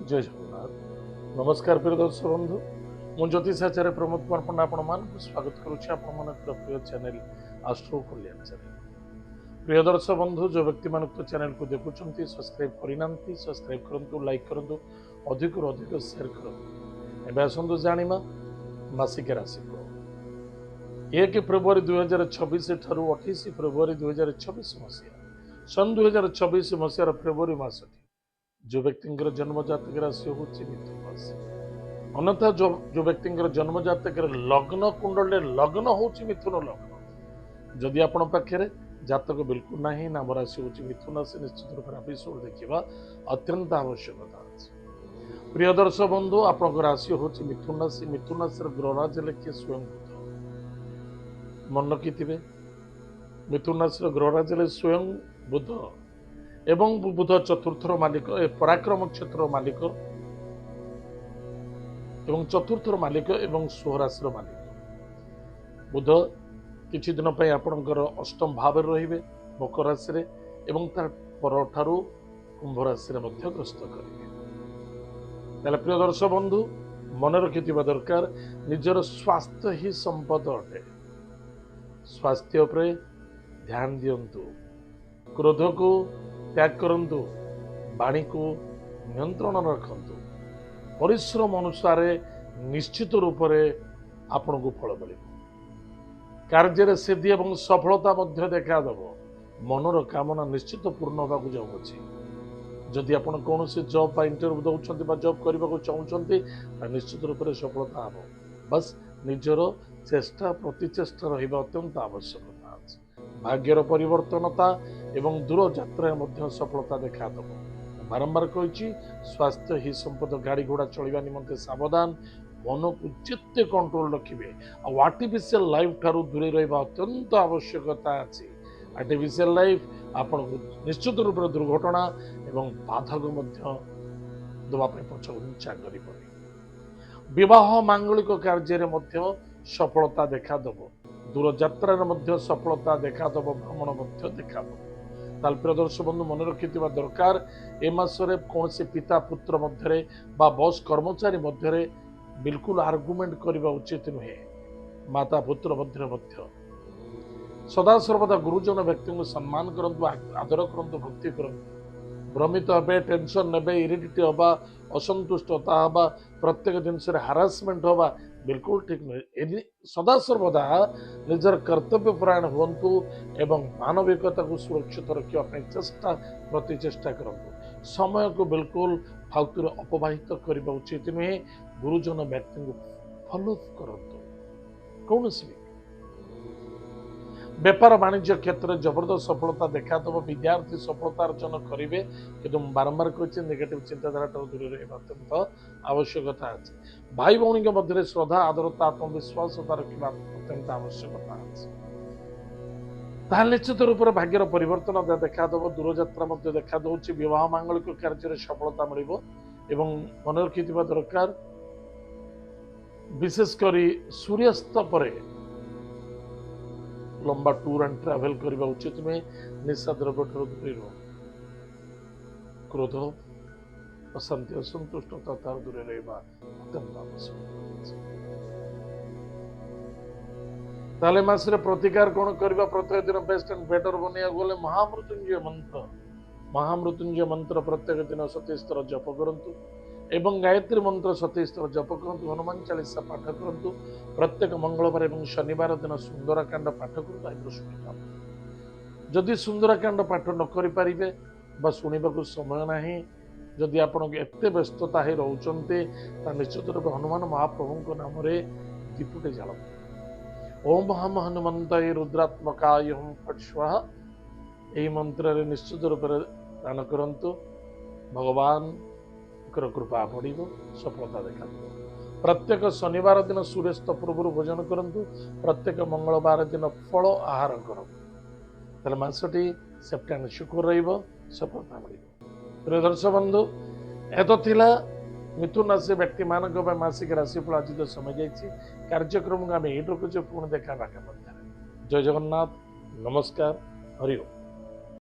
जय जगन्नाथ। नमस्कार प्रिय दर्शक बंधु, मु ज्योतिषाचार्य प्रमोद कुमार पंडा आपण मानक स्वागत करुच्ची आपण मानकर प्रिय चैनल आस्ट्रो कल्याण चैनल। प्रिय दर्शक बंधु, जो व्यक्ति मान चैनल को देखुं सब्सक्राइब करना सब्सक्राइब करूँ, लाइक करूँ, अधिक अधिक शेयर करूँ। एवं आसतु जाना मासिक राशिफल 1 फेब्रुआरी 2026 ठारू 28 फेब्रुआरी 2026 मसीहा सन 2026 मसीहार फेब्रुआरी मासटी जो व्यक्ति जन्म जातक राशि हूँ मिथुन राशि। अन्यथा जो व्यक्ति जन्म जातक लग्न कुंडल लग्न हूँ मिथुन लग्न, जदि आपण पाखे जातक बिल्कुल ना नाम राशि हूँ मिथुन राशि, निश्चित रूप से एपिसोड देखा अत्यंत आवश्यकता अच्छे। प्रिय दर्शक बंधु, आपण राशि हूँ मिथुन राशि। मिथुन राशि ग्रहराज लेखे स्वयं बुध मन रखिथे। मिथुन राशि ग्रहराज स्वयं बुध एवं बुध चतुर्थर मालिक, पराक्रम क्षेत्र मालिक एवं चतुर्थर मालिक एवं स्वराशि मालिक। बुध किछि दिन पय आपणकर अष्टम भाव रहिबे मकर राशि रे एवं तार परठारु कुंभ राशि रे मध्य ग्रस्त करिवे। ताले प्रिय दर्शक बंधु, मन रखिथिबा दरकार निजर स्वास्थ्य ही संपद अटे। स्वास्थ्य उपरे ध्यान दियंतु, क्रोध को त्याग करंतु, वाणी को नियंत्रण रखंतु। परिश्रम अनुसार निश्चित रूप से आपण को फल मिल। कार्य सिद्धि और सफलता देखा दब। मनर कामना निश्चित पूर्ण होगा जाऊँगी। जदि आप कौन जॉब इंटरव्यू दौरान जॉब करने को चाहते निश्चित रूप से सफलता हम। बस निजर चेष्टा प्रतिचेष्टा रहा अत्यंत आवश्यकता। भाग्यर परिवर्तनता एवं दूर यात्रा सफलता देखा दब। बारंबार कही स्वास्थ्य ही संपद। गाड़ी घोड़ा चलवा निमंते सावधान। मन को जिते कंट्रोल रखिए। आर्टिफिशियल लाइफ ठारू दूरे रहा अत्यंत आवश्यकता अच्छी। आर्टिफिशियल लाइफ आपन को निश्चित रूप से दुर्घटना एवं बाधक दवाई पछघुंचा कर। विवाह मांगलिक कार्य सफलता देखा दब। दूर यात्रा सफलता देखा दब। भ्रमण देखा दब। ताल प्रिय दर्शक बंधु, मन रखिथिबा दरकार ए मासरे कौन से पिता पुत्र मध्य बॉस कर्मचारी मध्य बिल्कुल आर्गुमेंट करने उचित नुहे। माता पुत्र मध्य सदा सर्वदा गुरुजन व्यक्ति को सम्मान करंतु, आदर करंतु, भक्ति करंतु। भ्रमित हे, टेंशन ने, इरिटेट हवा, असंतुष्टता हवा, प्रत्येक जिनस हारासमेंट हवा बिल्कुल ठीक नुहे। सदा सर्वदा निजर कर्तव्य परायण हुंतु एवं मानविकता को सुरक्षित रखा चेष्टा प्रतिचेष्टा करंतु। समय को बिल्कुल फालतू अपवाहित करने उचित नुहे। गुरुजन व्यक्ति को फॉलो करंतु। कौन सी व्यापार वाणिज्य क्षेत्र में जबरदस्त सफलता देखा दब। विद्यार्थी सफलता अर्जन करेंगे, किंतु बारंबार कही नेगेटिव चिंताधारा दूर रहा अत्यंत आवश्यकता अच्छे। भाई भौणी मध्य श्रद्धा आदरता आत्मविश्वास रखा अत्यंत आवश्यकता अच्छे। निश्चित रूप से भाग्यर परिवर्तन देखा दब। दूर यात्रा देखा दूसरी। विवाह मांगलिक कार्य सफलता मिल। मन रखिथिबा दरकार विशेषकर सूर्यास्त पर लंबा टूर एंड ट्रैवल करने उचित में। निशा द्रव्य दूरी रह। क्रोध अशांति असंतुष्टता दूरे रहा अत्यंत आवश्यक। ताले मासरे प्रतिकार कौन करबा? प्रत्येक दिन बेस्ट एंड बेटर बनिया गले महामृत्युंजय मंत्र प्रत्येक दिन 27 थर जप करंतु एवं गायत्री मंत्र 27 थर जप करंतु। हनुमान चालीसा पाठ करंतु। प्रत्येक मंगलवार एवं शनिवार दिन सुंदरकांड पाठ करंतु। जदि सुंदरकांड पाठ न करि परिबे बा सुनिबा को समय नाही, जदि आपण एते व्यस्तता हे रहउचंते ता निश्चित रूप हनुमान महाप्रभु को नाम रे दीपटे जाल। ओम हम हनुमंताय रुद्रात्मकाय हम फट स्वाहा एही मंत्र रे निश्चित रूप रे दान करंतु। भगवान कृपा पड़ो, सफलता देखा। प्रत्येक शनिवार दिन सूर्यास्त पूर्व भोजन करंतु। प्रत्येक मंगलवार दिन फल आहार करंतु। मासटी सेप्टेम्बर शुक्र रहिबो, सफलता मिल। प्रिय दर्शक बंधु, एत थिला मिथुन राशि व्यक्ति मानक मासिक राशिफल। आज तो समय जाइए कार्यक्रम को आम ये रखुचे। पुणी देखा बाका। जय जगन्नाथ। नमस्कार। हरि ओम।